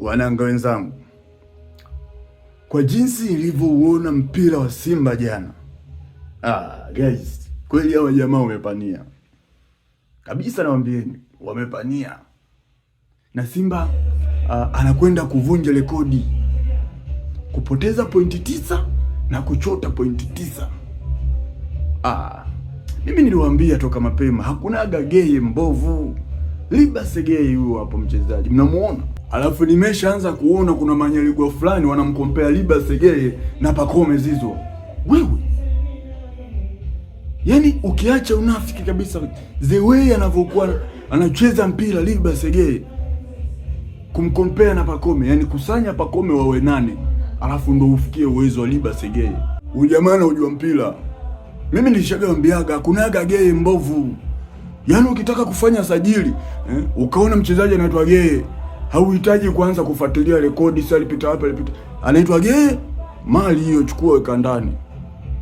Wananga wenzangu, kwa jinsi nilivyouona mpira wa Simba jana, guys, kweli hawa jamaa wamepania kabisa, nawaambieni wamepania, na Simba anakwenda kuvunja rekodi, kupoteza pointi 9 na kuchota pointi 9. Mimi niliwaambia toka mapema, hakuna gageye mbovu. Liba Segeye huyo hapo mchezaji, mnamuona? Alafu nimeshaanza kuona kuna manyaligwa fulani wanamkompea Liba Segeye na Pacome Zouzoua. Wewe, yaani ukiacha unafiki kabisa, the way anavyokuwa anacheza mpira Liba Segeye, kumkompea na Pacome, yani kusanya Pacome wawe 8, alafu ndo ufikie uwezo wa Liba Segeye. Huyu jamaa anajua mpira. Mimi nilishagawambiaga hakuna gageye mbovu. Yaani ukitaka kufanya sajili, ukaona mchezaji anaitwa Geye, hauhitaji kuanza kufuatilia rekodi sasa alipita hapa alipita. Anaitwa Geye, mali hiyo chukua weka ndani.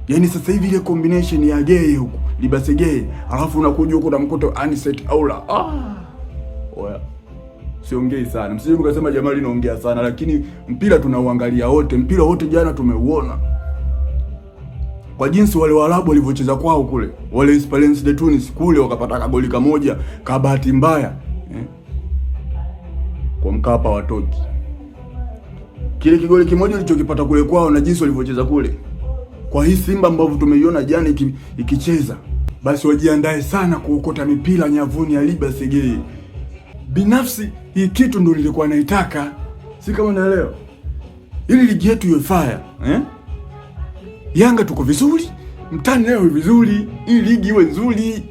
Yaani sasa hivi ile combination ya Geye huko, Liba Segeye, alafu unakuja huko na mkoto Anicet Aula. Oya. Siongei sana. Msije mkasema Jamali anaongea sana, lakini mpira tunauangalia wote. Mpira wote jana tumeuona. Kwa jinsi wale Waarabu walivyocheza kwao kule, wale Esperance de Tunis kule wakapata kagoli kamoja ka bahati mbaya, kwa Mkapa watoki. Kile kigoli kimoja kilichokipata kule kwao na jinsi walivyocheza kule. Kwa hii Simba ambavyo tumeiona jana ikicheza, basi wajiandae sana kuokota mipira nyavuni ya Liba Segeye. Binafsi hii kitu ndio nilikuwa naitaka. Si kama unaelewa? Ili ligi yetu iwe fire, Yanga tuko vizuri, mtani leo vizuri, hii ligi iwe nzuri.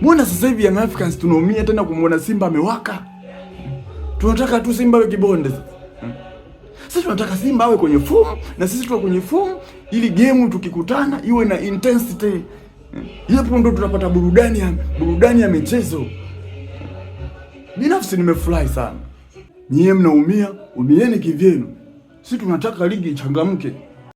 Mbona sasa hivi Young Africans tunaumia tena kumuona Simba amewaka? Tunataka tu Simba awe kibonde. Sisi tunataka Simba awe kwenye form na sisi tuwe kwenye form, ili game tukikutana iwe na intensity. Hapo ndo tutapata burudani ya michezo. Binafsi nimefurahi sana. Nyie mnaumia, umieni kivyenu. Sisi tunataka ligi ichangamke.